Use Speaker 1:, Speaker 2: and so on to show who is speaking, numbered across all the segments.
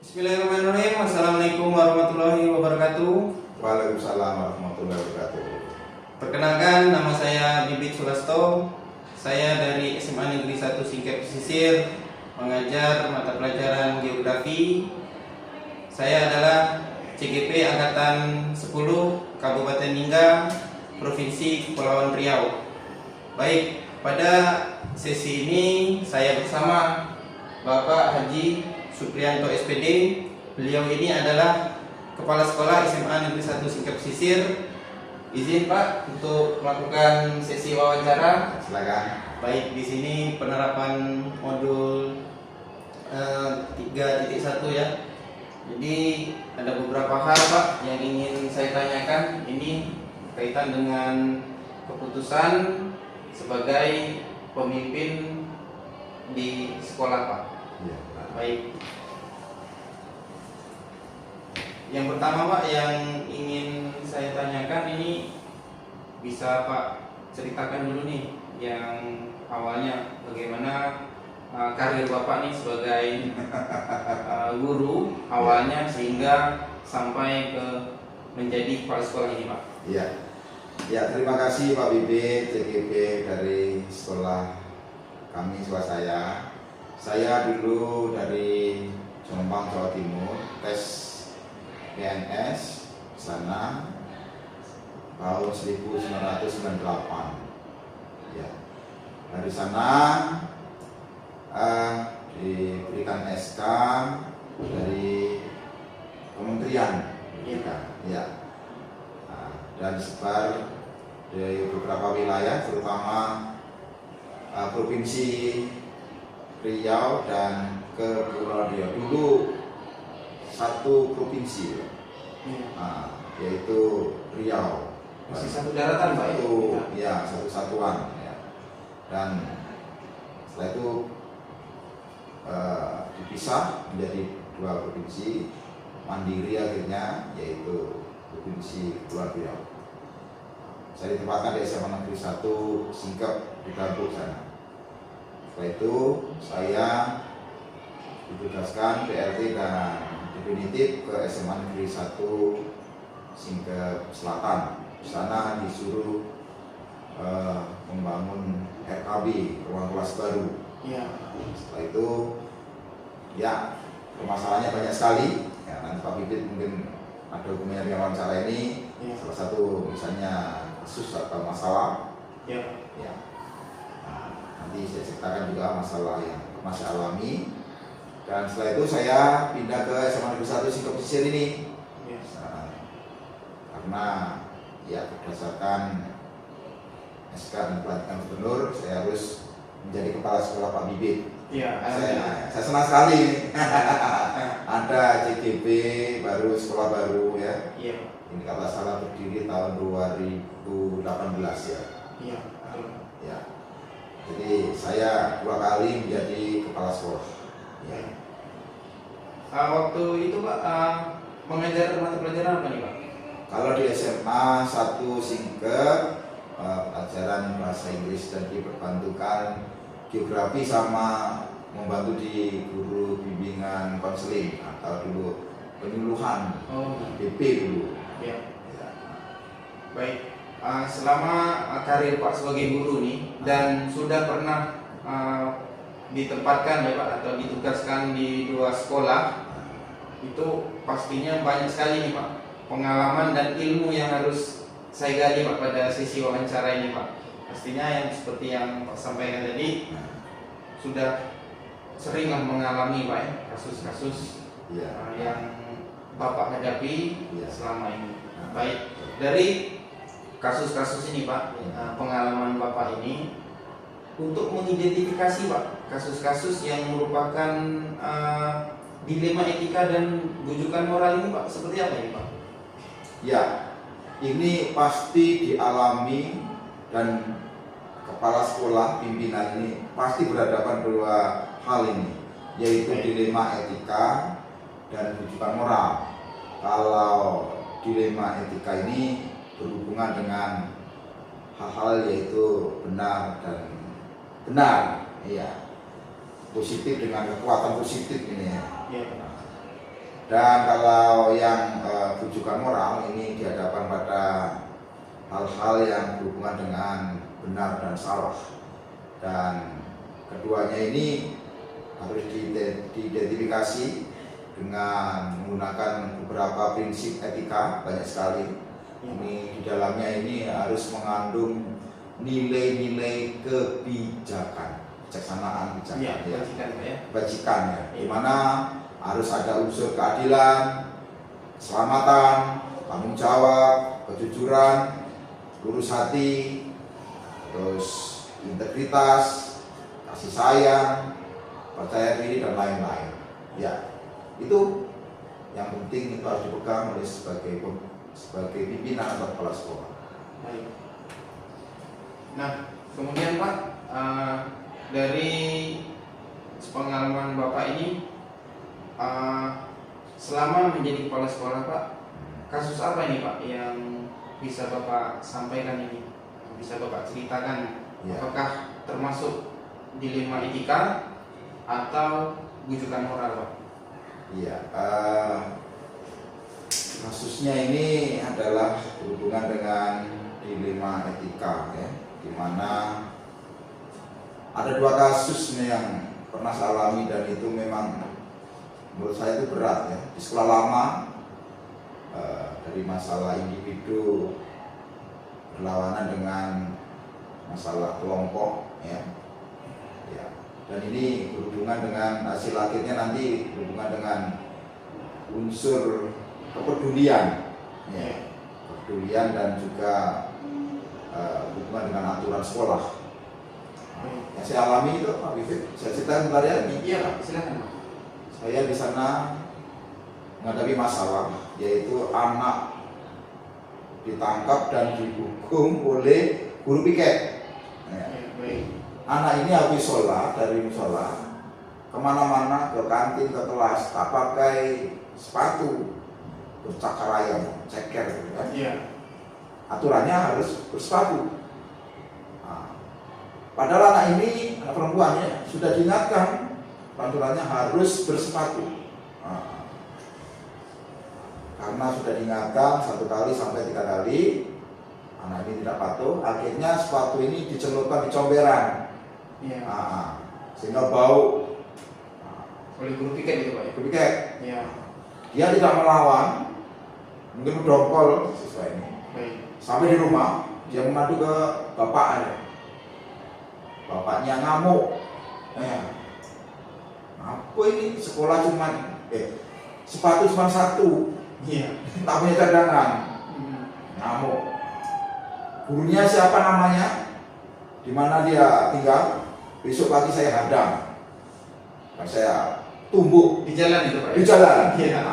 Speaker 1: Bismillahirrahmanirrahim. Assalamualaikum warahmatullahi wabarakatuh.
Speaker 2: Waalaikumsalam warahmatullahi wabarakatuh.
Speaker 1: Perkenalkan, nama saya Bibit Sulasto. Saya dari SMA Negeri 1 Singkep Pesisir, mengajar mata pelajaran geografi. Saya adalah CGP Angkatan 10 Kabupaten Ningga, Provinsi Kepulauan Riau. Baik, pada sesi ini saya bersama Bapak Haji Supriyanto SPD. Beliau ini adalah Kepala Sekolah SMA Negeri 1 Singkep Pesisir. Izin Pak untuk melakukan sesi wawancara.
Speaker 2: Silakan.
Speaker 1: Baik, di sini penerapan modul 3.1 ya. Jadi ada beberapa hal Pak yang ingin saya tanyakan. Ini kaitan dengan keputusan sebagai pemimpin di sekolah Pak.
Speaker 2: Ya.
Speaker 1: Baik. Yang pertama Pak yang ingin saya tanyakan, ini bisa Pak ceritakan dulu nih yang awalnya bagaimana karir Bapak nih sebagai guru awalnya sehingga sampai ke menjadi kepala sekolah ini Pak.
Speaker 2: Iya. Ya, terima kasih Pak Bibit CGP dari sekolah kami, sekolah saya. Saya dulu dari Jombang, Jawa Timur, tes PNS sana tahun 1998. Ya. Dari sana diberikan SK dari Kementerian Pendidikan. Ya. Dan disebar dari beberapa wilayah, terutama Provinsi Riau dan Kepulauan Riau. Dulu satu provinsi, yaitu Riau.
Speaker 1: Masih satu daratan Pak
Speaker 2: Itu ya satu satuan. Ya. Dan setelah itu dipisah menjadi dua provinsi mandiri akhirnya, yaitu Provinsi Kepulauan Riau. Saya ditempatkan di SMA Negeri 1 Singkep di Gambut sana. Setelah itu saya ditugaskan PLT dan definitif ke SMA Negeri 1 Singkep Selatan. Di sana disuruh membangun RKB, ruang kelas baru.
Speaker 1: Iya.
Speaker 2: Setelah itu ya permasalahannya banyak sekali. Ya, nanti Pak Bibit mungkin ada dokumen yang wawancara ini.
Speaker 1: Ya.
Speaker 2: Salah satu misalnya kasus atau masalah.
Speaker 1: Ya.
Speaker 2: Ya. Nanti saya ceritakan juga masalah yang masih alami. Dan setelah itu saya pindah ke SMA Negeri 1 Singkep Pesisir ini.
Speaker 1: Yes.
Speaker 2: Karena ya berdasarkan SK dan pelatihan gubernur, saya harus menjadi kepala sekolah Pak Bibit.
Speaker 1: Iya.
Speaker 2: Saya senang sekali ini. Ada CGP baru, sekolah baru ya.
Speaker 1: Iya.
Speaker 2: Ini kalau salah berdiri tahun 2018 ya.
Speaker 1: Iya.
Speaker 2: Ya. Jadi saya 2 kali menjadi kepala sekolah. Ya.
Speaker 1: Waktu itu Pak mengajar mata pelajaran apa nih Pak?
Speaker 2: Kalau di SMA 1 Singkep pelajaran bahasa Inggris dan diperbantukan geografi sama membantu di guru bimbingan konseling atau dulu penyuluhan BP dulu.
Speaker 1: Ya. Ya. Baik. Selama karir Pak sebagai guru nih dan sudah pernah ditempatkan ya Pak atau ditugaskan di 2 sekolah, itu pastinya banyak sekali nih Pak pengalaman dan ilmu yang harus saya gali Pak pada sesi wawancara ini Pak. Pastinya yang seperti yang Pak sampaikan tadi sudah seringlah mengalami Pak ya kasus-kasus yang Bapak hadapi selama ini. Baik, dari kasus-kasus ini Pak, pengalaman Bapak ini untuk mengidentifikasi Pak kasus-kasus yang merupakan dilema etika dan bujukan moral ini Pak, seperti apa ini Pak?
Speaker 2: Ya, ini pasti dialami dan kepala sekolah pimpinan ini pasti berhadapan 2 hal ini, yaitu dilema etika dan bujukan moral. Kalau dilema etika ini berhubungan dengan hal-hal yaitu benar dan benar, iya, positif dengan kekuatan positif ini ya. Dan kalau yang rujukan moral ini dihadapkan pada hal-hal yang berhubungan dengan benar dan salah, dan keduanya ini harus diidentifikasi dengan menggunakan beberapa prinsip etika, banyak sekali. Ini di dalamnya ini harus mengandung nilai-nilai kebijakan, kebijaksanaan, kebajikan ya, di mana harus ada unsur keadilan, keselamatan, tanggung jawab, kejujuran, lurus hati, terus integritas, kasih sayang, percaya diri, dan lain-lain. Ya, itu yang penting, itu harus dipegang oleh sebagai pimpinan atau kepala sekolah.
Speaker 1: Baik. Nah, kemudian Pak, dari pengalaman Bapak ini, selama menjadi kepala sekolah Pak, kasus apa ini Pak yang bisa Bapak sampaikan ini, bisa Bapak ceritakan?
Speaker 2: Ya.
Speaker 1: Apakah termasuk dilema etika atau bujukan moral Pak?
Speaker 2: Iya, kasusnya ini adalah berhubungan dengan dilema etika ya, di mana ada dua kasus nih yang pernah saya alami, dan itu memang menurut saya itu berat ya. Di sekolah lama, dari masalah individu berlawanan dengan masalah kelompok ya. Dan ini berhubungan dengan hasil akhirnya nanti berhubungan dengan unsur kepedulian ya. Kepedulian dan juga hubungan dengan aturan sekolah. Yang saya alami itu Pak Bivit, saya ceritakan bentar ya ini.
Speaker 1: Iya Pak, silakan Pak.
Speaker 2: Saya di sana menghadapi masalah, yaitu anak ditangkap dan dihukum oleh guru piket. Ya. Anak ini habis sholat dari musola, kemana-mana, ke kantin, ke kelas, tak pakai sepatu, bercakar ayam, ceker, gitu kan?
Speaker 1: Iya.
Speaker 2: Aturannya harus bersepatu. Nah, padahal anak ini, anak perempuannya sudah diingatkan, aturannya harus bersepatu. Nah, karena sudah diingatkan 1 kali sampai 3 kali, anak ini tidak patuh, akhirnya sepatu ini dicelupkan di comberan.
Speaker 1: Iya.
Speaker 2: Nah, sehingga bau.
Speaker 1: Oleh guru piket itu Pak ya?
Speaker 2: Guru piket.
Speaker 1: Iya.
Speaker 2: Dia tidak melawan, mungkin berdongkol siswa ini.
Speaker 1: Baik.
Speaker 2: Sampai di rumah, dia mengadu ke bapaknya. Bapaknya ngamuk. Apa ini, sekolah cuman sepatu cuma 1.
Speaker 1: Iya.
Speaker 2: Tak punya cadangan. Ngamuk. Gurunya siapa namanya? Di mana dia tinggal? Besok pagi saya hadang. Dan saya tumbuk
Speaker 1: Di jalan itu Pak ya?
Speaker 2: di jalan.
Speaker 1: Iya.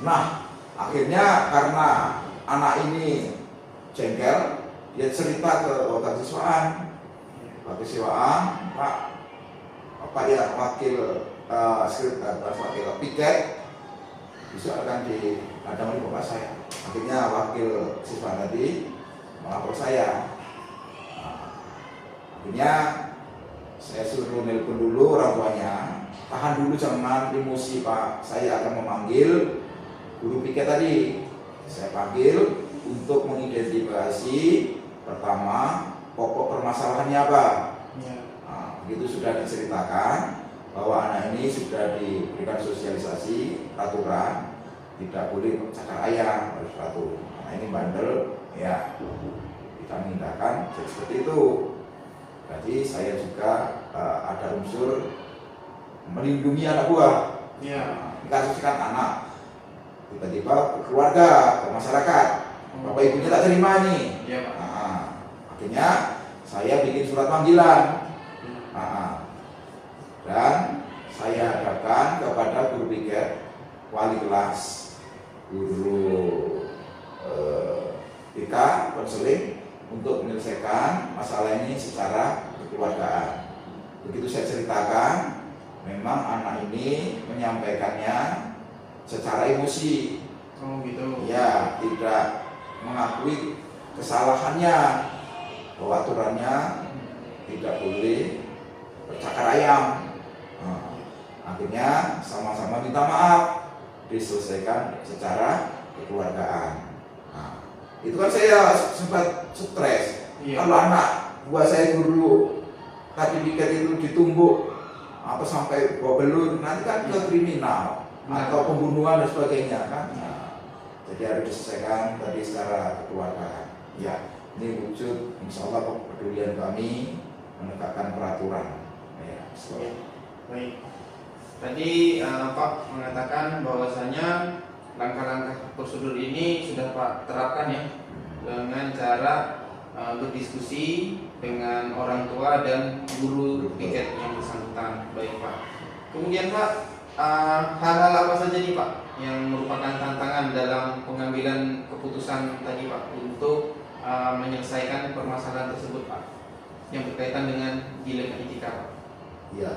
Speaker 2: Nah, akhirnya karena anak ini jengkel, dia cerita ke wakil siswaan. Wakil siswaan, Pak ya, wakil piket bisa akan dihadang oleh bapak saya. Akhirnya wakil siswa tadi melapor saya. Akhirnya saya suruh nelpon dulu orang tuanya, tahan dulu jangan emosi Pak, saya akan memanggil guru piket tadi. Saya panggil untuk mengidentifikasi pertama pokok permasalahannya apa.
Speaker 1: Iya.
Speaker 2: Nah, begitu sudah diceritakan bahwa anak ini sudah diberikan sosialisasi peraturan, tidak boleh cakar ayam, harus patuh. Nah ini bandel ya, kita mengindahkan seperti itu. Jadi saya juga ada unsur melindungi anak buah.
Speaker 1: Iya.
Speaker 2: Dikasihkan anak, tiba-tiba ke keluarga, ke masyarakat, bapak ibunya tak terima nih.
Speaker 1: Iya Pak.
Speaker 2: Nah, akhirnya saya bikin surat panggilan. Nah, dan saya hadapkan kepada guru piket, wali kelas, guru BK, konseling, untuk menyelesaikan masalah ini secara kekeluargaan. Begitu saya ceritakan, memang anak ini menyampaikannya secara emosi.
Speaker 1: Oh gitu.
Speaker 2: Ya, tidak mengakui kesalahannya, bahwa aturannya tidak boleh bercakar ayam. Nah, akhirnya sama-sama minta maaf. diselesaikan secara kekeluargaan. Nah, itu kan saya sempat stres.
Speaker 1: Iya.
Speaker 2: Kalau anak buat saya guru tadi piket itu ditumbuk apa sampai bawa belur, nanti kan ke kriminal atau pembunuhan dan sebagainya kan. Nah, jadi harus diselesaikan tadi secara kekeluargaan. Ya, ini wujud insya Allah kepedulian kami menegakkan peraturan. Ya,
Speaker 1: Ya, baik. Tadi Pak mengatakan bahwasanya langkah-langkah prosedur ini sudah Pak terapkan ya dengan cara berdiskusi dengan orang tua dan guru piket yang bersangkutan. Baik Pak. Kemudian Pak, hal-hal apa saja nih Pak yang merupakan tantangan dalam pengambilan keputusan tadi Pak untuk menyelesaikan permasalahan tersebut Pak yang berkaitan dengan dilema etika Pak?
Speaker 2: Ya,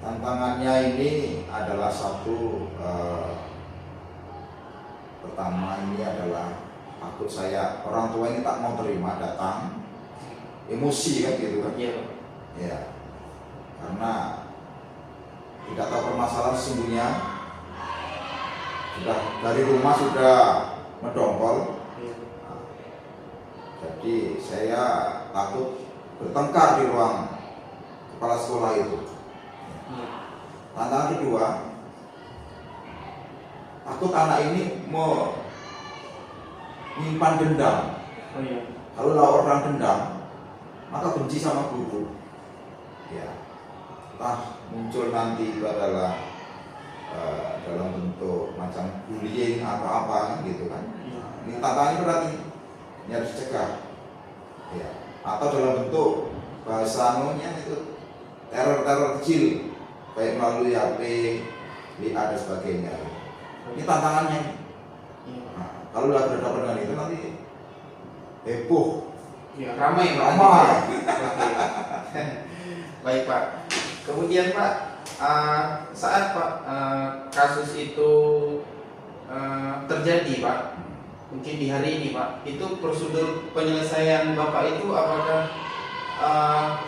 Speaker 2: tantangannya ini adalah satu, pertama ini adalah takut saya orang tua ini tak mau terima datang, emosi kan gitu kan?
Speaker 1: Iya Pak.
Speaker 2: Ya, karena tidak tahu permasalahan sesungguhnya, sudah dari rumah sudah mendongkol.
Speaker 1: Iya.
Speaker 2: Jadi saya takut bertengkar di ruang kepala sekolah itu.
Speaker 1: Iya.
Speaker 2: Tantangan kedua, takut anak ini mau menyimpan dendam.
Speaker 1: Oh iya.
Speaker 2: Kalau orang dendam, maka benci sama guru. Ya, entah muncul nanti itu adalah dalam bentuk macam bullying atau apa gitu kan.
Speaker 1: Iya.
Speaker 2: Ini tantangannya berarti ini harus dicegah. Ya, atau dalam bentuk bahasa anunya itu teror-teror kecil, baik melalui HP, WA dan sebagainya. Ini tantangannya.
Speaker 1: Iya.
Speaker 2: Nah, kalau udah berhadapan dengan itu nanti heboh.
Speaker 1: Ya, ramai Pak.
Speaker 2: Ramai.
Speaker 1: Oke. Baik Pak. Kemudian Pak, saat Pak kasus itu terjadi Pak, mungkin di hari ini Pak, itu prosedur penyelesaian Bapak itu apakah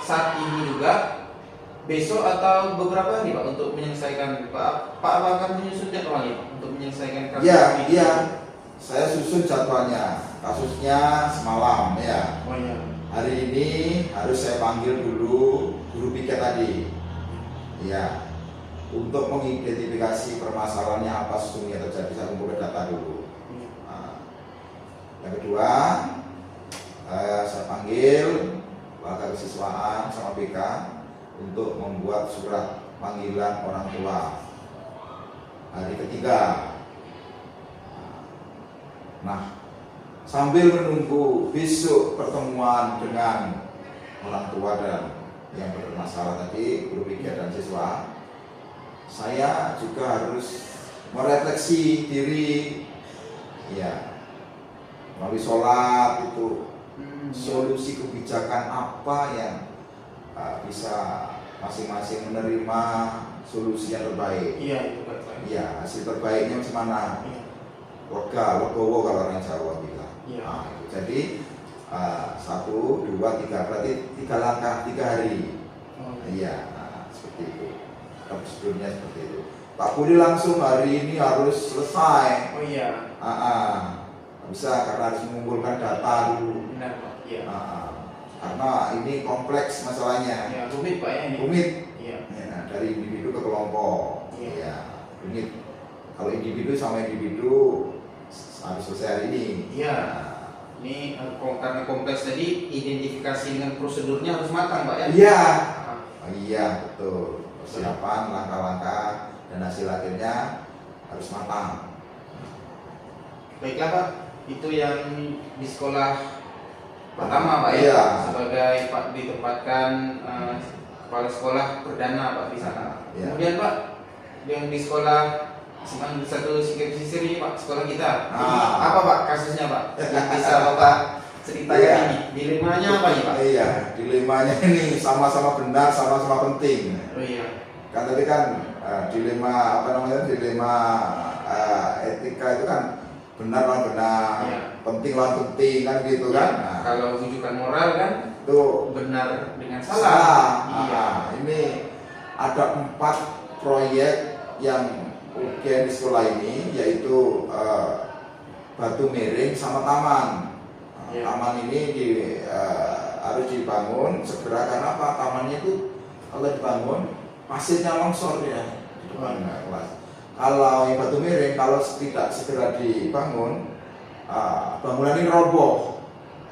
Speaker 1: saat ini juga, besok atau beberapa hari Pak untuk menyelesaikan Pak? Pak akan menyusun jadwalnya Pak untuk menyelesaikan kasus ini?
Speaker 2: Iya. Saya susun jadwalnya. Kasusnya semalam ya.
Speaker 1: Oh iya.
Speaker 2: Hari ini harus saya panggil dulu guru piket tadi. Ya. Untuk mengidentifikasi permasalahannya apa sesungguhnya terjadi, saya kumpulkan data dulu. Nah, yang kedua, saya panggil wakil kesiswaan sama BK untuk membuat surat panggilan orang tua. Hari ketiga. Nah, sambil menunggu besok pertemuan dengan orang tua dan yang bermasalah tadi, guru piket dan siswa, saya juga harus merefleksi diri, ya, melalui sholat itu solusi kebijakan apa yang bisa masing-masing menerima solusi yang terbaik.
Speaker 1: Iya, itu Pak.
Speaker 2: Iya, hasil terbaiknya gimana? Legowo kalau orang Jawa bilang.
Speaker 1: Iya.
Speaker 2: Nah, itu. Jadi 1, 2, 3 berarti 3 langkah 3 hari.
Speaker 1: Oh.
Speaker 2: Iya, seperti itu. Prosedurnya seperti itu. Tak boleh langsung hari ini harus selesai.
Speaker 1: Oh iya.
Speaker 2: Nggak bisa karena harus mengumpulkan data dulu.
Speaker 1: Benar Pak. Iya.
Speaker 2: Karena ini kompleks masalahnya.
Speaker 1: Ya, rumit Pak ya ini.
Speaker 2: Rumit.
Speaker 1: Iya.
Speaker 2: Ya, dari individu ke kelompok.
Speaker 1: Iya.
Speaker 2: Ya, rumit. Kalau individu sama individu harus selesai hari ini.
Speaker 1: Iya. Ini karena kompleks tadi, identifikasi dengan prosedurnya harus matang Pak ya.
Speaker 2: Iya.
Speaker 1: Ah.
Speaker 2: Oh, iya, betul. Persiapan, langkah-langkah dan hasil akhirnya harus matang.
Speaker 1: Baiklah Pak, itu yang di sekolah pertama Pak ya.
Speaker 2: Iya.
Speaker 1: Sebagai Pak ditempatkan kepala sekolah perdana Pak di sana.
Speaker 2: Iya.
Speaker 1: Kemudian Pak, yang di sekolah SMA 1 Singkep Sisir ini Pak, sekolah kita. Apa Pak kasusnya Pak? Yang bisa Bapak ceritakan
Speaker 2: Iya.
Speaker 1: ini. Dilemanya apa nih Pak?
Speaker 2: Iya, dilemanya ini sama-sama benar, sama-sama penting.
Speaker 1: Oh iya.
Speaker 2: Kan tadi kan dilema apa namanya? Dilema etika itu kan benar lawan benar,
Speaker 1: Iya.
Speaker 2: penting lawan penting kan gitu kan. Nah,
Speaker 1: Kalau rujukan moral kan
Speaker 2: itu
Speaker 1: benar dengan salah.
Speaker 2: salah.
Speaker 1: Iya.
Speaker 2: Ini ada 4 proyek yang UGM di sekolah ini yaitu batu miring sama taman. Taman ini harus dibangun segera karena apa? Tamannya itu kalau dibangun pasirnya longsor ya di depan kelas. Kalau yang batu miring kalau tidak segera dibangun, bangunan ini roboh.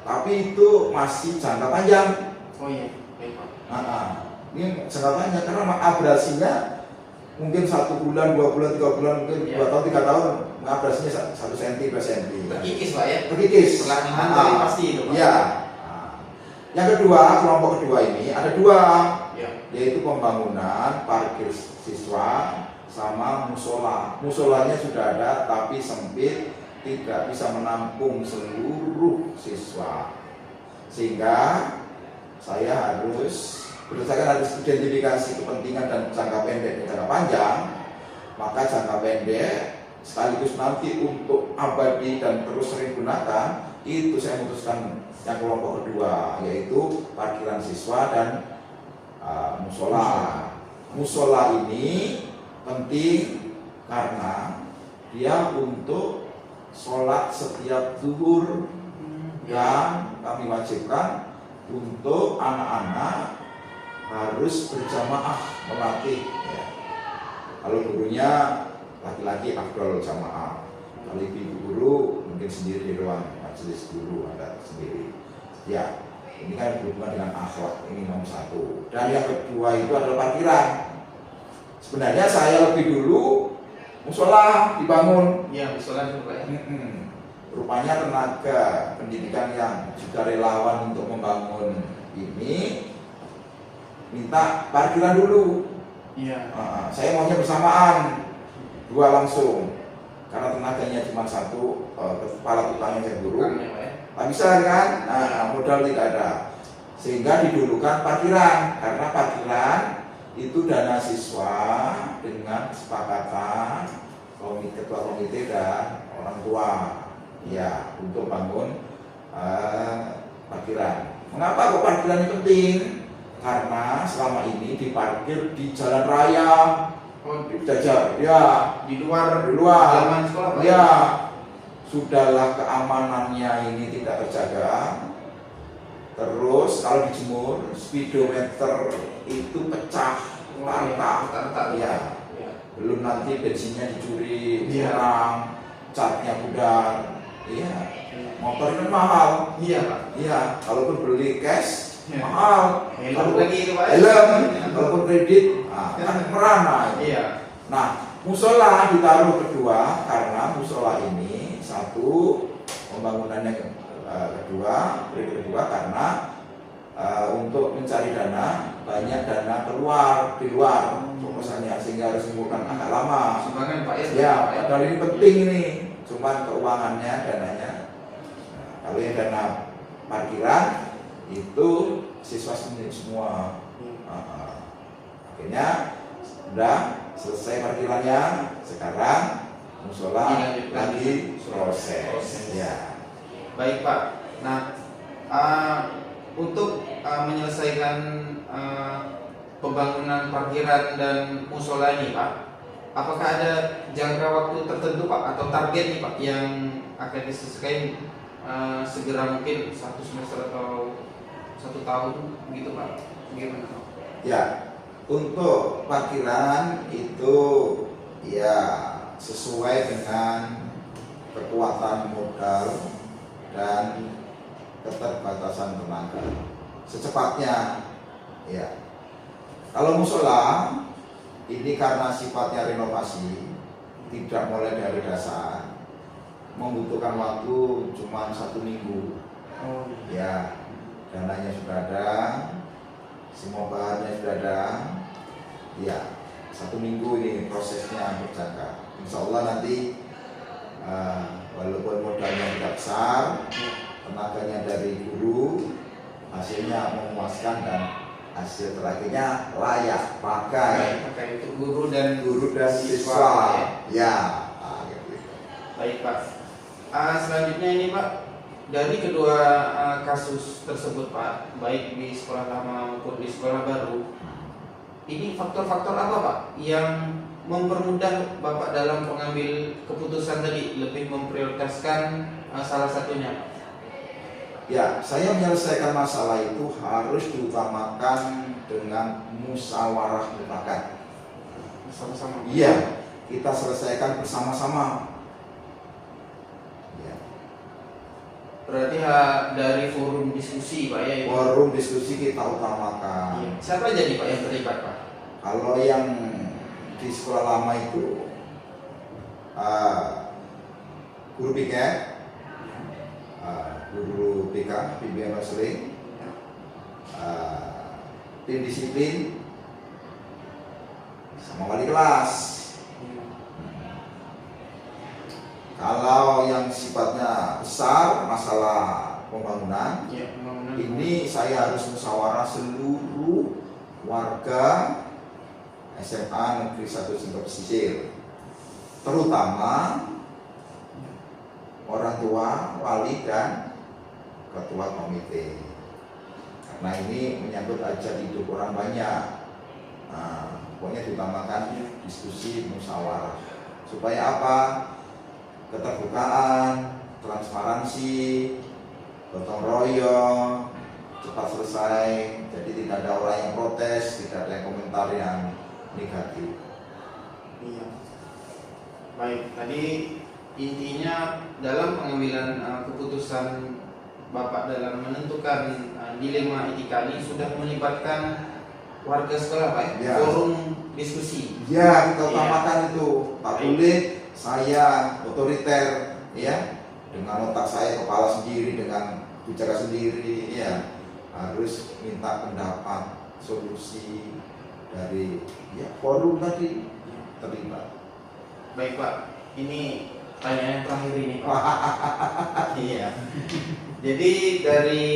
Speaker 2: Tapi itu masih jangka panjang.
Speaker 1: Oh iya, baik Pak.
Speaker 2: Ini jangka panjang karena abrasinya mungkin 1 bulan, 2 bulan, 3 bulan, mungkin 2 tahun, 3 tahun, abrasinya 1 cm, 2 cm.
Speaker 1: Terkikis Pak ya?
Speaker 2: Terkikis.
Speaker 1: Perlahan dari pasti itu Pak.
Speaker 2: Iya. Yang kedua, kelompok kedua ini ada 2, yaitu pembangunan parkir siswa sama musola. Musolanya sudah ada tapi sempit, tidak bisa menampung seluruh siswa. Sehingga saya harus berdasarkan harus identifikasi kepentingan dan jangka pendek dan jangka panjang. Maka jangka pendek sekaligus nanti untuk abadi dan terus sering gunakan, itu saya memutuskan yang kelompok kedua, yaitu parkiran siswa dan musola. Musola ini penting karena dia untuk sholat setiap zuhur yang kami wajibkan untuk anak-anak harus berjamaah melatih. Ya. Kalau gurunya laki-laki afdol jamaah, kalau ibu guru mungkin sendiri di ruang majelis guru ada sendiri. Ya, ini kan berhubungan dengan akhlak, ini nomor 1. Dan yang kedua itu adalah parkiran. Sebenarnya saya lebih dulu musola dibangun.
Speaker 1: Iya, musola dulu Pak ya.
Speaker 2: Rupanya tenaga pendidikan yang juga relawan untuk membangun ini minta parkiran dulu.
Speaker 1: Iya.
Speaker 2: Saya maunya bersamaan 2 langsung karena tenaganya cuma 1, kepala tukangnya saya guru. Tak bisa kan? Modal tidak ada. Sehingga didulukan parkiran karena parkiran itu dana siswa dengan kesepakatan ketua komite dan orang tua ya untuk bangun parkiran. Mengapa kok parkiran ini penting? Karena selama ini diparkir di jalan raya, jajar, ya
Speaker 1: di luar
Speaker 2: halaman
Speaker 1: sekolah Pak.
Speaker 2: Ya, sudahlah keamanannya ini tidak terjaga. Terus kalau dijemur, speedometer itu pecah, rata, ya. Belum nanti bensinnya dicuri, orang, catnya pudar, iya. Motor kan mahal,
Speaker 1: Iya Pak.
Speaker 2: iya. Kalaupun beli cash mahal,
Speaker 1: Helm lagi itu Pak.
Speaker 2: helm, kalaupun kredit, kan merana.
Speaker 1: Iya.
Speaker 2: Nah, musola ditaruh kedua karena musola ini 1 pembangunannya kedua karena untuk mencari dana banyak dana keluar di luar proposalnya sehingga harus mengumpulkan agak lama.
Speaker 1: Sumbangan Pak ya.
Speaker 2: Ya, padahal ini penting ini, cuman keuangannya dananya. Kalau yang dana parkiran itu siswa sendiri semua. Akhirnya sudah selesai parkirannya, sekarang musola lagi proses. Ya.
Speaker 1: Baik Pak. Nah, untuk menyelesaikan pembangunan parkiran dan musola ini Pak, apakah ada jangka waktu tertentu Pak atau target nih Pak yang akan diselesaikan segera mungkin 1 semester atau 1 tahun gitu Pak? Gimana Pak?
Speaker 2: Ya, untuk parkiran itu ya sesuai dengan kekuatan modal dan keterbatasan tenaga. Secepatnya, ya. Kalau musola ini karena sifatnya renovasi, tidak mulai dari dasar, membutuhkan waktu cuma 1 minggu. Ya, dananya sudah ada, semua bahannya sudah ada. Ya, 1 minggu ini prosesnya berjaga. Insya Allah nanti walaupun modalnya tidak besar, tenaganya dari guru, hasilnya memuaskan dan hasil terakhirnya layak pakai
Speaker 1: itu guru dan
Speaker 2: siswa. Ya, gitu.
Speaker 1: Baik Pak. Selanjutnya ini Pak, dari kedua kasus tersebut Pak, baik di sekolah lama maupun di sekolah baru, ini faktor-faktor apa Pak yang mempermudah Bapak dalam mengambil keputusan tadi, lebih memprioritaskan salah satunya Pak?
Speaker 2: Ya, saya menyelesaikan masalah itu harus diutamakan dengan musyawarah mufakat.
Speaker 1: Sama-sama.
Speaker 2: Iya, kita selesaikan bersama-sama. Ya.
Speaker 1: Berarti dari forum diskusi Pak ya?
Speaker 2: Forum diskusi kita utamakan.
Speaker 1: Iya. Siapa aja nih Pak yang terlibat Pak?
Speaker 2: Kalau yang di sekolah lama itu guru piket, guru BK, bimbingan konseling, tim disiplin, sama wali kelas. Kalau yang sifatnya besar, masalah pembangunan, ini saya harus musyawarah seluruh warga SMA Negeri 1 Singkep Pesisir, terutama orang tua, wali, dan ketua komite. Karena ini menyangkut hajat hidup orang banyak. Nah, pokoknya diutamakan diskusi musyawarah. Supaya apa? Keterbukaan, transparansi, gotong royong, cepat selesai. Jadi tidak ada orang yang protes, tidak ada yang komentar yang negatif.
Speaker 1: Iya. Baik, tadi intinya dalam pengambilan keputusan Bapak dalam menentukan dilema etika ini sudah melibatkan warga sekolah Pak ya? Forum diskusi.
Speaker 2: Ya, kita utamakan itu. Tak boleh saya otoriter ya, dengan otak saya, kepala sendiri, dengan bicara sendiri ya. Harus minta pendapat, solusi dari ya forum tadi terlibat.
Speaker 1: Baik Pak, ini pertanyaan terakhir ini Pak. Iya. Jadi dari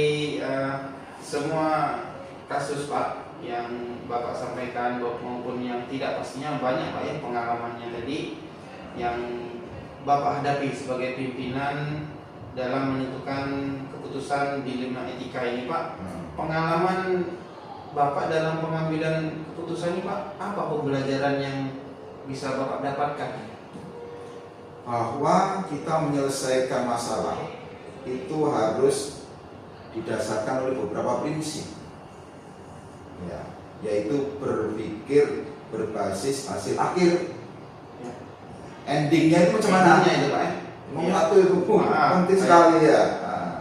Speaker 1: semua kasus Pak yang Bapak sampaikan maupun yang tidak, pastinya banyak Pak ya pengalamannya tadi yang Bapak hadapi sebagai pimpinan dalam menentukan keputusan dilema etika ini Pak. Pengalaman Bapak dalam pengambilan keputusan ini Pak, apa pembelajaran yang bisa Bapak dapatkan?
Speaker 2: Bahwa kita menyelesaikan masalah itu harus didasarkan oleh beberapa prinsip ya, yaitu berpikir berbasis hasil akhir ya. Endingnya itu macam mana
Speaker 1: itu Pak ya?
Speaker 2: Nomor satu itu penting sekali ya. Nah,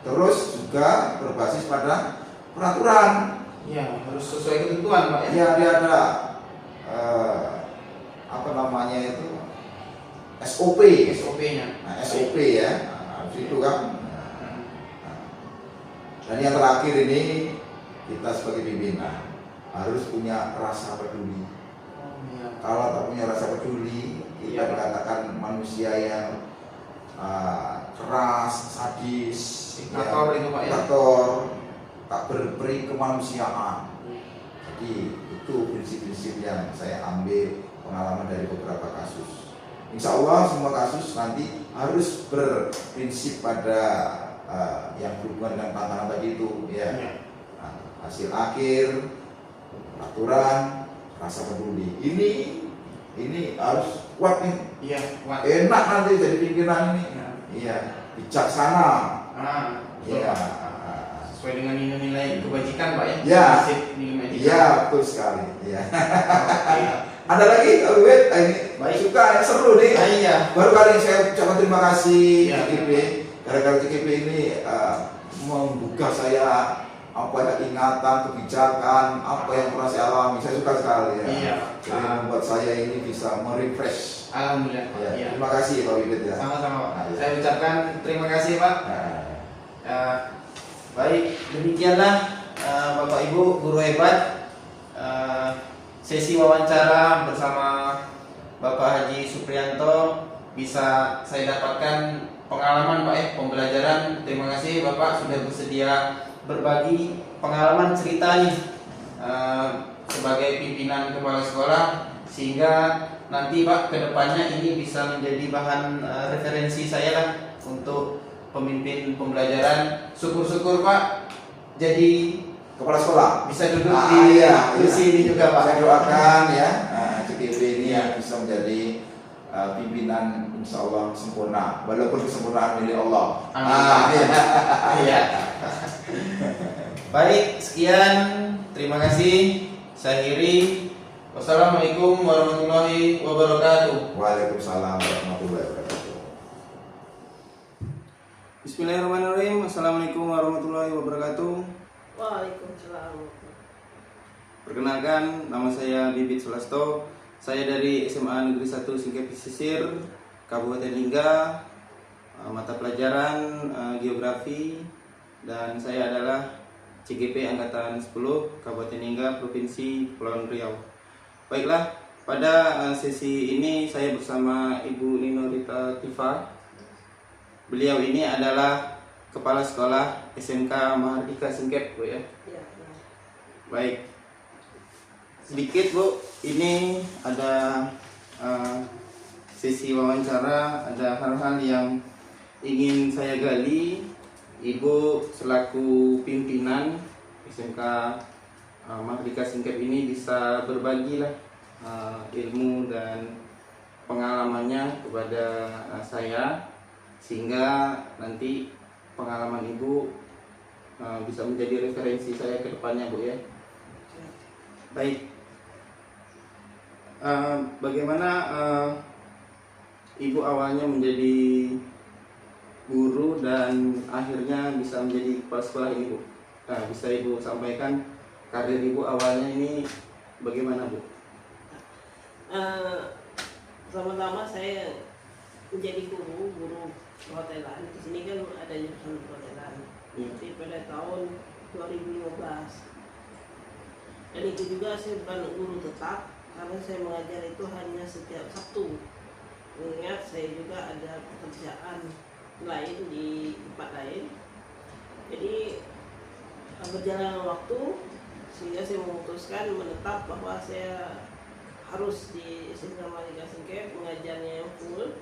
Speaker 2: terus juga berbasis pada peraturan
Speaker 1: ya, harus sesuai ketentuan Pak ya?
Speaker 2: Ya, dia ada apa namanya itu
Speaker 1: SOP-nya.
Speaker 2: Nah, SOP ya, harus itu kan. Dan yang terakhir ini, kita sebagai pimpinan harus punya rasa peduli. Kalau tak punya rasa peduli, kita dikatakan manusia yang keras, sadis,
Speaker 1: diktator itu Pak ya?
Speaker 2: Diktator, tak berperi kemanusiaan. Jadi itu prinsip-prinsip yang saya ambil pengalaman dari beberapa kasus. Insya Allah semua kasus nanti harus berprinsip pada yang berhubungan dengan tantangan tadi itu ya. Nah, hasil akhir, aturan, rasa peduli. Ini harus kuat nih.
Speaker 1: Iya, kuat.
Speaker 2: Enak nanti jadi pimpinan ini. Iya, bijaksana. Iya.
Speaker 1: Sesuai dengan nilai kebajikan Pak ya?
Speaker 2: Ya.
Speaker 1: Iya,
Speaker 2: betul sekali. Iya. Ada lagi Pak Wid, ini suka yang seru nih.
Speaker 1: Iya.
Speaker 2: Baru kali ini saya ucapkan terima kasih
Speaker 1: ya,
Speaker 2: CKP. Gara-gara CKP ini membuka saya apa ingatan, kebijakan, apa yang pernah saya alami. Saya suka sekali ya.
Speaker 1: Iya.
Speaker 2: Jadi membuat saya ini bisa merefresh.
Speaker 1: Alhamdulillah.
Speaker 2: Ya.
Speaker 1: Iya.
Speaker 2: Terima kasih Pak Wid ya.
Speaker 1: Sama-sama Pak.
Speaker 2: Nah, ya.
Speaker 1: Saya ucapkan terima kasih Pak. Baik, demikianlah Bapak Ibu guru hebat, sesi wawancara bersama Bapak Haji Supriyanto bisa saya dapatkan pengalaman Pak ya, pembelajaran. Terima kasih Bapak sudah bersedia berbagi pengalaman cerita nih sebagai pimpinan kepala sekolah, sehingga nanti Pak kedepannya ini bisa menjadi bahan referensi saya lah untuk pemimpin pembelajaran. Syukur-syukur Pak jadi
Speaker 2: kepala sekolah.
Speaker 1: Bisa duduk
Speaker 2: Ah,
Speaker 1: di
Speaker 2: iya,
Speaker 1: kursi
Speaker 2: iya.
Speaker 1: ini juga Pak.
Speaker 2: Saya doakan ya CGP ini
Speaker 1: Iya.
Speaker 2: bisa menjadi pimpinan insya Allah sempurna, walaupun kesempurnaan milik Allah.
Speaker 1: Amin. Iya. Baik, sekian. Terima kasih. Saya akhiri. Wassalamualaikum warahmatullahi wabarakatuh.
Speaker 2: Waalaikumsalam warahmatullahi wabarakatuh.
Speaker 1: Bismillahirrahmanirrahim. Assalamualaikum warahmatullahi wabarakatuh.
Speaker 3: Waalaikumsalam.
Speaker 1: Perkenalkan, nama saya Bibit Sulasto. Saya dari SMA Negeri 1 Singkep Pesisir, Kabupaten Lingga, mata pelajaran Geografi, dan saya adalah CGP Angkatan 10 Kabupaten Lingga, Provinsi Kepulauan Riau. Baiklah, pada sesi ini saya bersama Ibu Nino Rita Tifa. Beliau ini adalah Kepala Sekolah SMK Mahardika Singkep, Bu ya.
Speaker 3: Ya, ya.
Speaker 1: Baik, sedikit Bu, ini ada sesi wawancara, ada hal-hal yang ingin saya gali. Ibu selaku pimpinan SMK Mahardika Singkep ini bisa berbagilah ilmu dan pengalamannya kepada saya, sehingga nanti pengalaman Ibu bisa menjadi referensi saya ke depannya, Bu ya. Baik, bagaimana Ibu awalnya menjadi guru dan akhirnya bisa menjadi kepala sekolah ini, Bu? Nah, bisa Ibu sampaikan karir Ibu awalnya ini bagaimana, Bu?
Speaker 3: Pertama-tama saya menjadi guru perhotelan. Di sini kan ada jurusan perhotelan. Jadi pada tahun 2015. Dan itu juga saya bukan guru tetap, karena saya mengajar itu hanya setiap Sabtu. Mengingat saya juga ada pekerjaan lain di tempat lain. Jadi berjalan waktu sehingga saya memutuskan menetap bahwa saya harus di SMK Mahardika Singkep mengajarnya yang full,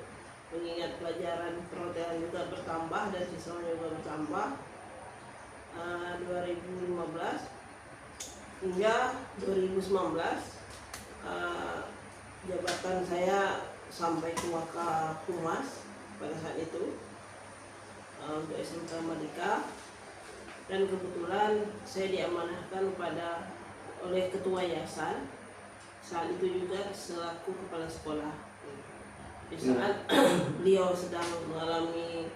Speaker 3: mengingat pelajaran perhotelan juga bertambah dan siswanya juga bertambah. 2015 hingga 2019 jabatan saya sampai ke Wakahumas pada saat itu untuk SMK Mahardika, dan kebetulan saya diamanahkan oleh ketua yayasan saat itu juga selaku kepala sekolah. Di saat beliau sedang mengalami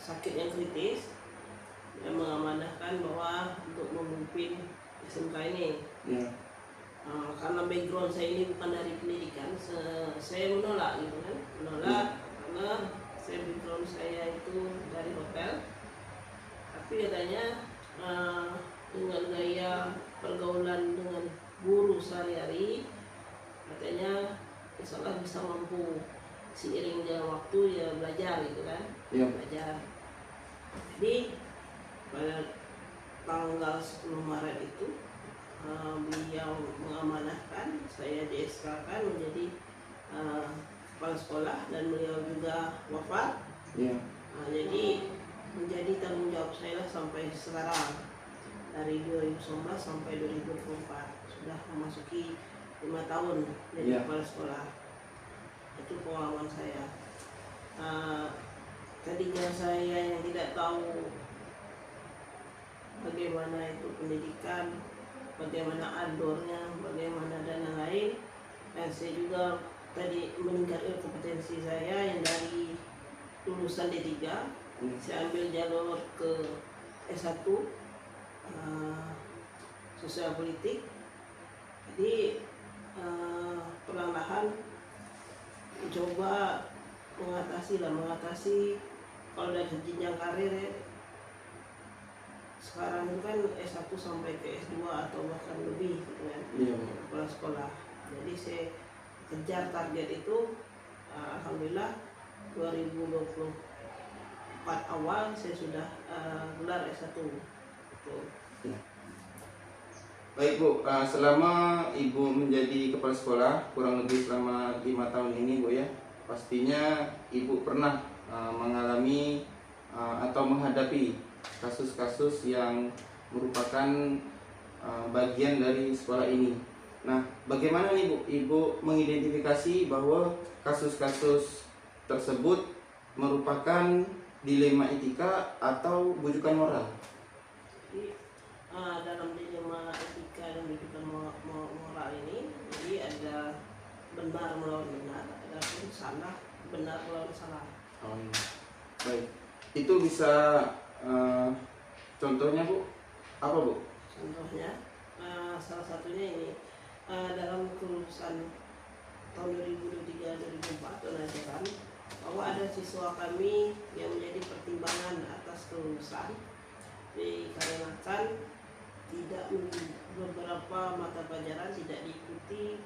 Speaker 3: sakit yang kritis, dia mengamanahkan bahwa untuk memimpin SMK ini.
Speaker 1: Ya.
Speaker 3: Karena background saya ini bukan dari pendidikan, saya menolak gitu kan, karena background saya itu dari hotel. Tapi katanya dengan gaya pergaulan dengan guru sehari-hari, katanya insya Allah bisa mampu seiring jalan waktu ya belajar gitu kan, belajar. Jadi pada tanggal 10 Maret itu beliau mengamanahkan saya di-SK-kan menjadi kepala sekolah, dan beliau juga wafat. Jadi menjadi tanggung jawab saya lah sampai sekarang, dari 2019 sampai 2024, sudah memasuki 5 tahun jadi kepala sekolah. Itu pengalaman saya. Tadinya saya yang tidak tahu bagaimana itu pendidikan, bagaimana andornya, bagaimana dan lain. Dan saya juga tadi meningkatkan kompetensi saya yang dari lulusan D3, saya ambil jalur ke S1 sosial politik. Jadi perlahan mencoba mengatasi kalau dari jenjang karir ya. Sekarang itu kan S1 sampai ke S2 atau bahkan lebih gitu kan, kepala sekolah. Jadi saya kejar target itu, alhamdulillah 2024 awal saya sudah gelar S1 gitu.
Speaker 1: Baik Bu, selama Ibu menjadi kepala sekolah kurang lebih selama 5 tahun ini, Bu ya, pastinya Ibu pernah mengalami atau menghadapi kasus-kasus yang merupakan bagian dari sekolah ini. Nah, bagaimana nih Bu, Ibu mengidentifikasi bahwa kasus-kasus tersebut merupakan dilema etika atau bujukan moral?
Speaker 3: Jadi dalam dilema etika dan bujukan moral ini, jadi ada benar melawan benar, ada pun salah benar melawan salah.
Speaker 1: Oh, iya. Baik, itu bisa contohnya Bu, apa Bu?
Speaker 3: Contohnya salah satunya ini dalam kelulusan tahun 2023-2024 pelajaran bahwa ada siswa kami yang menjadi pertimbangan atas kelulusan dikarenakan tidak beberapa mata pelajaran tidak diikuti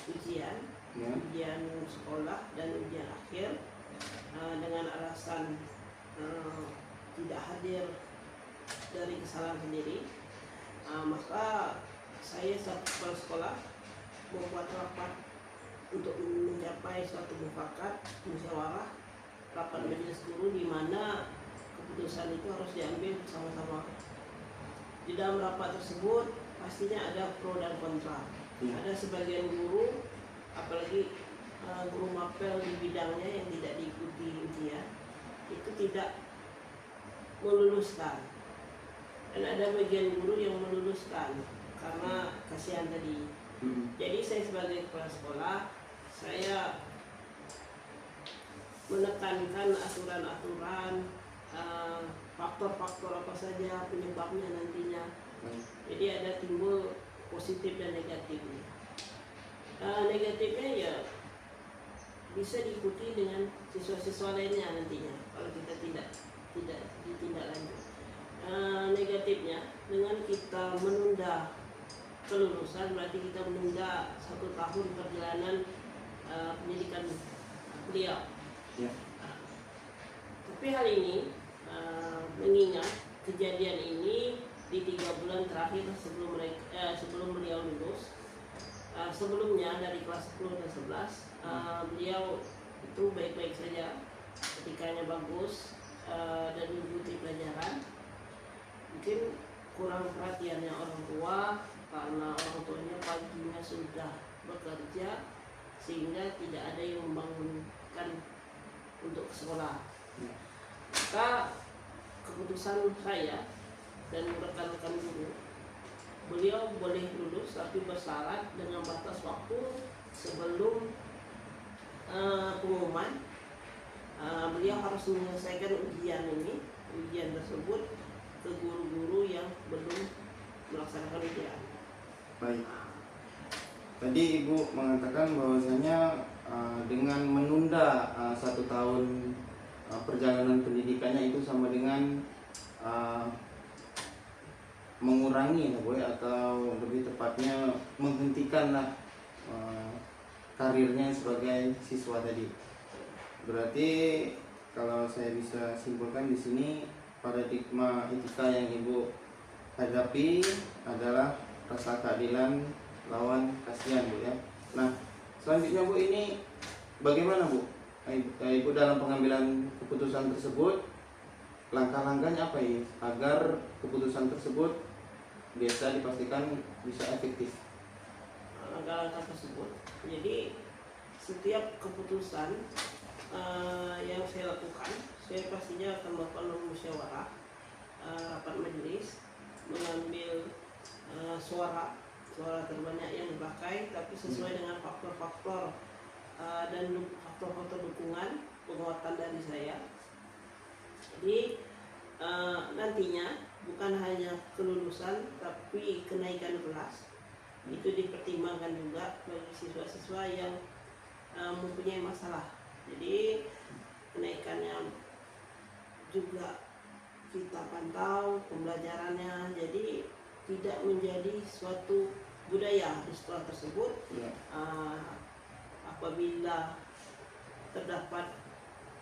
Speaker 3: ujian
Speaker 1: Ya.
Speaker 3: ujian sekolah dan ujian akhir dengan alasan tidak hadir dari kesalahan sendiri. Maka saya satu kepala sekolah membuat rapat untuk mencapai suatu mufakat musyawarah rapat majelis guru di mana keputusan itu harus diambil bersama-sama. Di dalam rapat tersebut pastinya ada pro dan kontra. Ada sebagian guru, apalagi guru mapel di bidangnya yang tidak diikuti ujian, itu tidak meluluskan. Dan ada bagian guru yang meluluskan karena kasihan tadi. Jadi saya sebagai kepala sekolah, saya menekankan aturan-aturan, faktor-faktor apa saja penyebabnya nantinya. Jadi ada timbul positif dan negatifnya. Negatifnya ya bisa diikuti dengan siswa-siswa lainnya nantinya kalau kita tidak ditindaklanjut. Negatifnya dengan kita menunda kelulusan berarti kita menunda 1 tahun perjalanan pendidikan beliau.
Speaker 1: Ya.
Speaker 3: Tapi hal ini mengingat kejadian ini di 3 bulan terakhir sebelum beliau lulus. Sebelumnya dari kelas 10 dan 11 beliau itu baik-baik saja, ketikanya bagus dan mengikuti pelajaran. Mungkin kurang perhatiannya orang tua karena orang tuanya paginya sudah bekerja sehingga tidak ada yang membangunkan untuk ke sekolah. Maka keputusan saya dan rekan-rekan guru, beliau boleh lulus tapi bersyarat dengan batas waktu sebelum pengumuman. Beliau harus menyelesaikan ujian tersebut ke guru-guru yang belum melaksanakan ujian.
Speaker 1: Baik. Tadi Ibu mengatakan bahwasanya dengan menunda 1 tahun perjalanan pendidikannya itu sama dengan mengurangi atau lebih tepatnya menghentikanlah karirnya sebagai siswa tadi. Berarti kalau saya bisa simpulkan di sini paradigma etika yang Ibu hadapi adalah rasa keadilan lawan kasihan Bu ya. Nah, selanjutnya Bu, ini bagaimana Bu? Ibu dalam pengambilan keputusan tersebut, langkah-langkahnya apa ya agar keputusan tersebut bisa dipastikan bisa efektif?
Speaker 3: Langkah-langkah tersebut. Jadi setiap keputusan yang saya lakukan, saya pastinya akan melakukan musyawarah, rapat majelis, mengambil suara terbanyak yang dipakai, tapi sesuai dengan faktor-faktor dan faktor-faktor dukungan penguatan dari saya. Jadi nantinya bukan hanya kelulusan tapi kenaikan kelas itu dipertimbangkan juga bagi siswa-siswa yang mempunyai masalah. Jadi kenaikannya juga kita pantau pembelajarannya, jadi tidak menjadi suatu budaya di sekolah tersebut. Apabila terdapat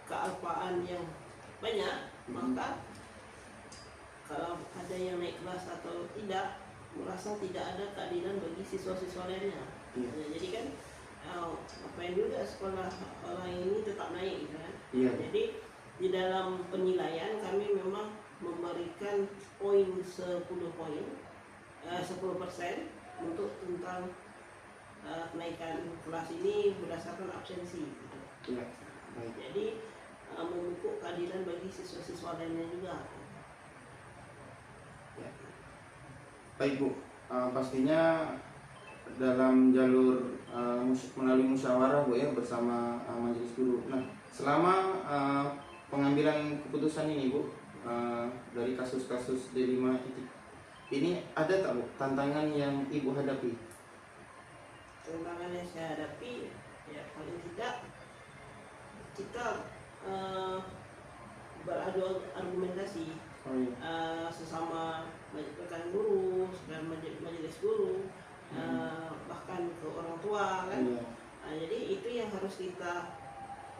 Speaker 3: kealpaan yang banyak, maka kalau ada yang naik kelas atau tidak, merasa tidak ada keadilan bagi siswa-siswa lainnya. Jadi kan ngapain juga sekolah orang ini tetap naik kan? Jadi di dalam penilaian kami memang memberikan poin 10 poin, 10% untuk tentang kenaikan kelas ini berdasarkan absensi. Gitu.
Speaker 1: Iya. Baik.
Speaker 3: Jadi memupuk keadilan bagi siswa-siswa lainnya juga.
Speaker 1: Ya. Baik Bu, pastinya dalam jalur melalui musyawarah Bu ya bersama majelis guru. Nah, selama pengambilan keputusan ini Bu, dari kasus-kasus D5 ini ada tak Bu tantangan yang Ibu hadapi?
Speaker 3: Tantangan yang saya hadapi ya paling tidak kita beradu argumentasi
Speaker 1: Oh iya.
Speaker 3: sesama rekan guru, dan majelis guru, bahkan ke orang tua kan.
Speaker 1: Iya.
Speaker 3: Jadi itu yang harus kita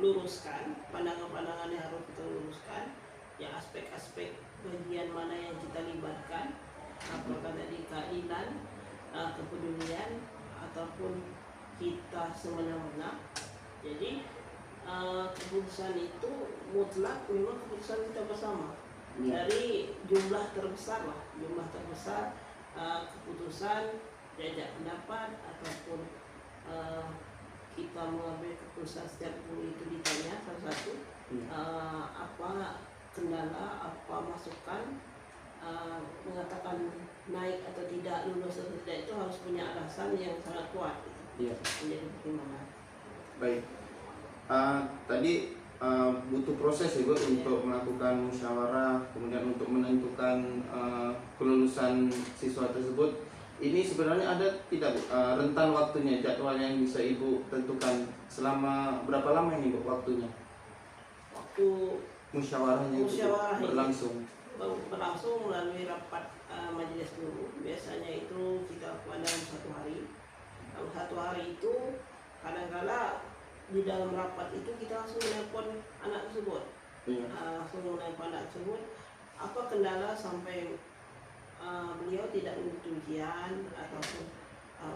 Speaker 3: luruskan, pandangan-pandangan yang harus kita luruskan, ya aspek-aspek bagian mana yang kita libatkan, apakah tadi keadilan, kepedulian, ataupun kita semena-mena. Jadi keputusan itu mutlak memang keputusan kita bersama.
Speaker 1: Iya.
Speaker 3: Dari jumlah terbesar keputusan diajak pendapat ataupun kita mengambil keputusan setiap guru itu ditanya satu-satu apa kendala, apa masukan, mengatakan naik atau tidak, lulus atau tidak, itu harus punya alasan yang sangat kuat
Speaker 1: Iya.
Speaker 3: menjadi pertimbangan.
Speaker 1: Baik. Tadi butuh proses ya Bu untuk melakukan musyawarah, kemudian untuk menentukan kelulusan siswa tersebut. Ini sebenarnya ada tidak Bu rentan waktunya, jadwal yang bisa Ibu tentukan selama berapa lama ini Bu waktunya?
Speaker 3: Waktu
Speaker 1: Musyawarahnya itu
Speaker 3: musyawarah ini
Speaker 1: berlangsung.
Speaker 3: melalui rapat majelis guru. Biasanya itu kita pada 1 hari. Dalam 1 hari itu kadang-kala di dalam rapat itu kita langsung menelpon anak tersebut.
Speaker 1: Iya.
Speaker 3: Langsung menelpon anak tersebut, apa kendala sampai beliau tidak mengikuti ujian ataupun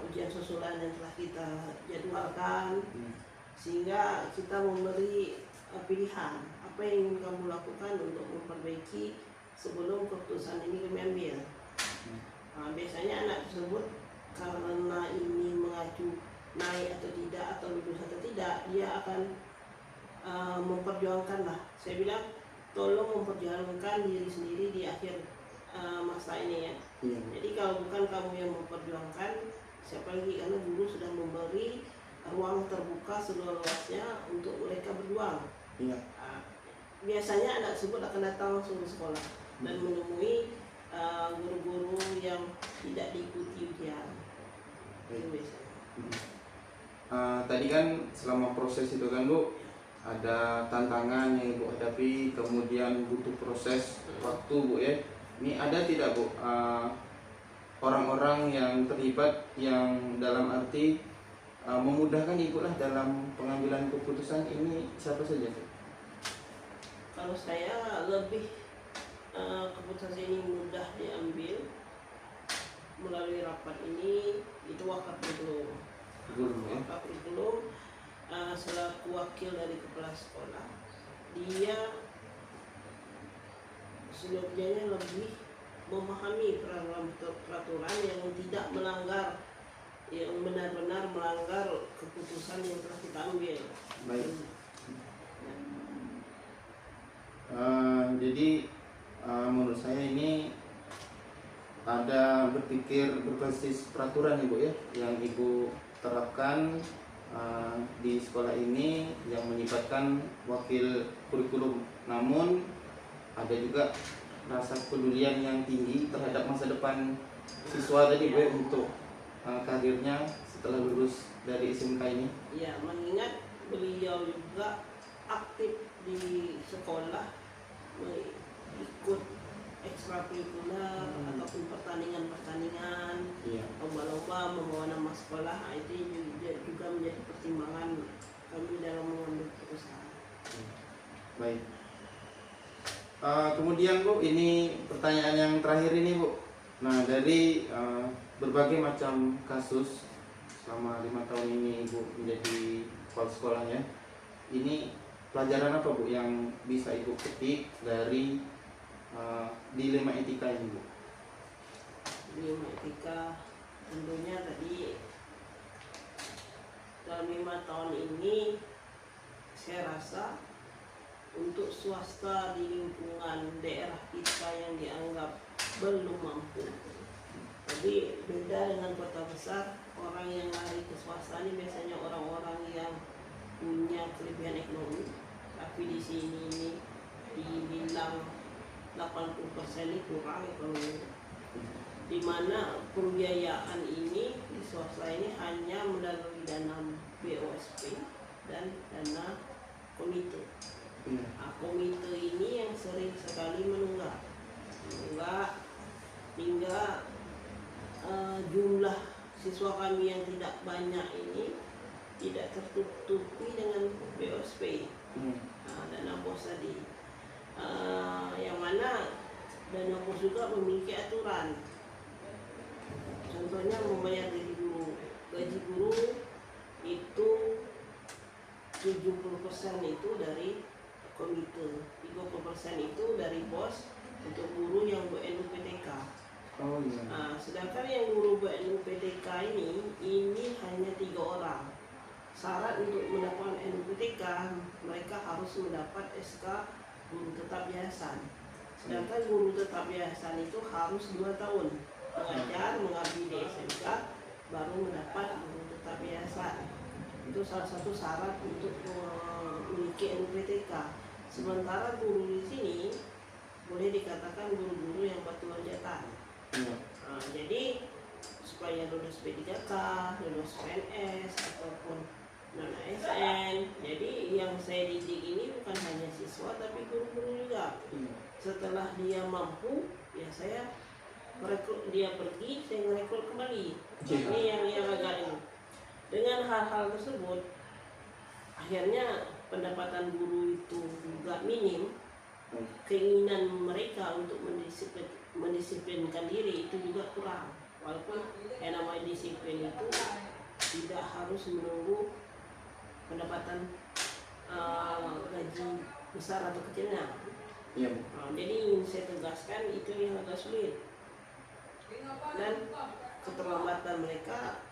Speaker 3: ujian susulan yang telah kita jadwalkan, sehingga kita memberi pilihan apa yang ingin kamu lakukan untuk memperbaiki sebelum keputusan ini kami ambil. Biasanya anak tersebut karena ini mengacu naik atau tidak, atau lulus atau tidak, dia akan memperjuangkan lah. Saya bilang tolong memperjuangkan diri sendiri di akhir masa ini ya.
Speaker 1: Iya.
Speaker 3: Jadi kalau bukan kamu yang memperjuangkan, siapa lagi, karena guru sudah memberi ruang terbuka seluas-luasnya untuk mereka berjuang.
Speaker 1: Iya.
Speaker 3: Biasanya anak tersebut akan datang langsung ke sekolah dan menemui guru-guru yang tidak diikuti ujian. Itu biasanya.
Speaker 1: Tadi kan selama proses itu kan Bu ada tantangan yang Ibu hadapi, kemudian butuh proses waktu Bu ya. Ini ada tidak Bu orang-orang yang terlibat yang dalam arti memudahkan Ibu lah dalam pengambilan keputusan ini, siapa saja Bu?
Speaker 3: Kalau saya lebih keputusan ini mudah diambil melalui rapat ini, itu wakafnya
Speaker 1: Guru ya.
Speaker 3: Kurikulum selaku wakil dari kepala sekolah, dia seyogyanya lebih memahami peraturan yang tidak melanggar, yang benar-benar melanggar keputusan yang telah kita ambil.
Speaker 1: Baik. Jadi menurut saya ini ada berbasis peraturan Ibu ya, yang Ibu terapkan di sekolah ini yang melibatkan wakil kurikulum. Namun ada juga rasa kepedulian yang tinggi terhadap masa depan siswa tadi Bu ya, untuk karirnya setelah lulus dari SMK ini.
Speaker 3: Ya, mengingat beliau juga aktif di sekolah, ikut ekstrakurikuler ataupun pertandingan-pertandingan, lomba-lomba membawa nama sekolah, itu juga menjadi pertimbangan kami dalam mengambil keputusan.
Speaker 1: Baik. Kemudian Bu, ini pertanyaan yang terakhir ini Bu. Nah, dari berbagai macam kasus selama 5 tahun ini Ibu menjadi kepala sekolahnya, ini pelajaran apa Bu yang bisa Ibu petik dari dilema etika ini Bu?
Speaker 3: Dilema etika tentunya tadi dalam 5 tahun ini saya rasa untuk swasta di lingkungan daerah kita yang dianggap belum mampu. Jadi beda dengan kota besar, orang yang lari ke swasta ini biasanya orang-orang yang punya kelebihan ekonomi. Tapi di sini ini dibilang 80% ini kurang ekonomi. Di mana pembiayaan ini di swasta ini hanya melalui dana BOSP dan dana komite. Nah, komite ini yang sering sekali menunggak hingga jumlah siswa kami yang tidak banyak ini tidak tertutupi dengan BOSP, dana BOS tadi. Yang mana dana BOS juga memiliki aturan. Contohnya membayar gaji guru. Gaji guru itu 70% itu dari komite, 30% itu dari BOS untuk guru yang ber-NUPTK.
Speaker 1: Oh iya.
Speaker 3: Sedangkan yang guru ber-NUPTK ini hanya 3 orang. Syarat untuk mendapatkan NUPTK mereka harus mendapat SK guru tetap yayasan. Sedangkan guru tetap yayasan itu harus 2 tahun mengajar, mengabdi di SMK, baru mendapat guru tetap yayasan. Itu salah satu syarat untuk memiliki NUPTK. Sementara guru di sini boleh dikatakan guru-guru yang batu loncatan. Jadi supaya lulus P3K, lulus PNS ataupun non ASN. Jadi yang saya didik ini bukan hanya siswa tapi guru-guru juga. Setelah dia mampu, ya saya merekrut dia pergi, saya merekrut kembali. Ini yang agak ini. Dengan hal-hal tersebut, akhirnya pendapatan guru itu juga minim. Keinginan mereka untuk mendisiplinkan diri itu juga kurang. Walaupun yang namanya disiplin itu tidak harus menunggu pendapatan gaji besar atau kecilnya.
Speaker 1: Iya.
Speaker 3: Jadi ingin saya tegaskan itu yang agak sulit. Dan keterlambatan mereka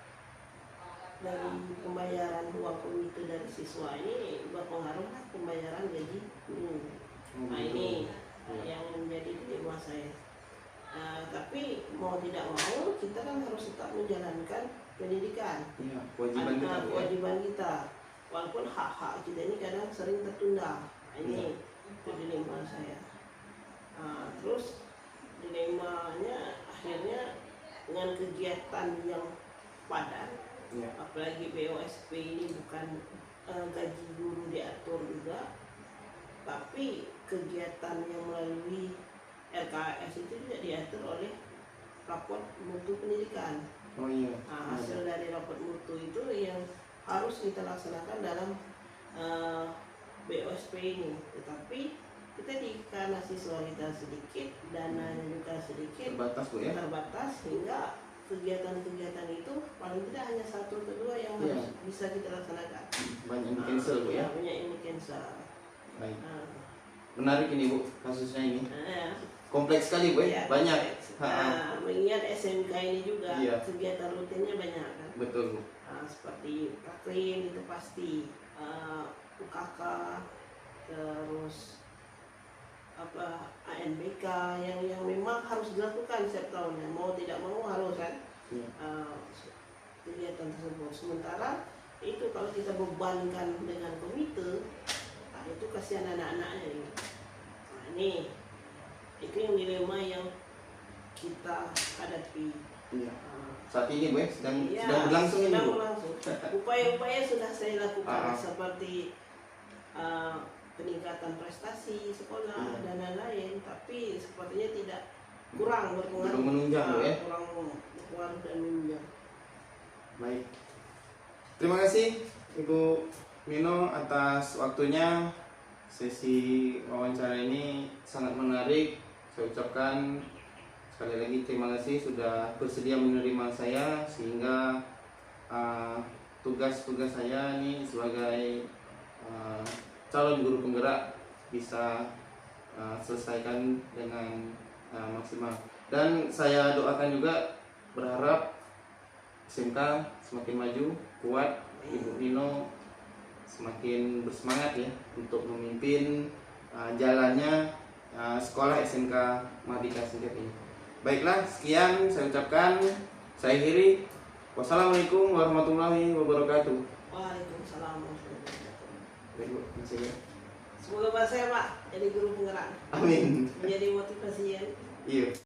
Speaker 3: dari pembayaran uang komite dari siswa ini berpengaruh pembayaran gaji guru. Nah ini yang menjadi dilema saya. Tapi mau tidak mau kita kan harus tetap menjalankan pendidikan.
Speaker 1: Iya, kewajiban kita.
Speaker 3: Kewajiban kita. Walaupun hak-hak kita ini kadang sering tertunda. Ini itu dilema saya. Terus dilemanya akhirnya dengan kegiatan yang padat, apalagi BOSP ini bukan gaji guru diatur juga, tapi kegiatan yang melalui RKS itu juga diatur oleh raport mutu pendidikan.
Speaker 1: Oh iya.
Speaker 3: Hasil dari raport mutu itu yang harus kita laksanakan dalam BOSP ini. Tetapi kita karena siswa kita sedikit, dananya juga sedikit,
Speaker 1: Terbatas Bu ya.
Speaker 3: terbatas hingga kegiatan-kegiatan itu paling tidak hanya 1 atau 2 yang harus bisa kita laksanakan.
Speaker 1: Banyak yang cancel Bu ya.
Speaker 3: Banyak yang cancel.
Speaker 1: Baik. Menarik ini Bu kasusnya ini.
Speaker 3: Ya.
Speaker 1: Kompleks sekali Bu ya. Banyak.
Speaker 3: Mengingat SMK ini juga kegiatan rutinnya banyak kan.
Speaker 1: Betul Bu.
Speaker 3: Seperti Praklim itu pasti, UKK, terus ANBK yang memang harus dilakukan setiap tahunnya, mau tidak mau harus kan kegiatan tersebut. Sementara itu kalau kita bebankan dengan komite, itu kasihan anak-anaknya ini. Ini itu yang dilema yang kita hadapi.
Speaker 1: Saat ini Bu ya, sedang berlangsung ini Bu.
Speaker 3: Upaya-upaya sudah saya lakukan seperti peningkatan prestasi sekolah dan lain-lain, tapi sepertinya tidak kurang berpengaruh.
Speaker 1: Belum menunjang Bu ya.
Speaker 3: Kurang berpengaruh dan menunjang.
Speaker 1: Baik. Terima kasih Ibu Mino atas waktunya. Sesi wawancara ini sangat menarik. Saya ucapkan sekali lagi terima kasih sudah bersedia menerima saya, sehingga tugas-tugas saya ini sebagai calon guru penggerak bisa selesaikan dengan maksimal. Dan saya doakan juga, berharap SMK semakin maju, kuat, Ibu Nino semakin bersemangat ya untuk memimpin jalannya sekolah SMK Mardika Singkep ini. Baiklah, sekian saya ucapkan, saya akhiri. Wassalamualaikum warahmatullahi wabarakatuh.
Speaker 3: Waalaikumsalam warahmatullahi wabarakatuh.
Speaker 1: Baik, Bu. Masih ya.
Speaker 3: Semoga Pak saya Pak jadi guru penggerak,
Speaker 1: Amin.
Speaker 3: menjadi motivasi ya.
Speaker 1: Iya.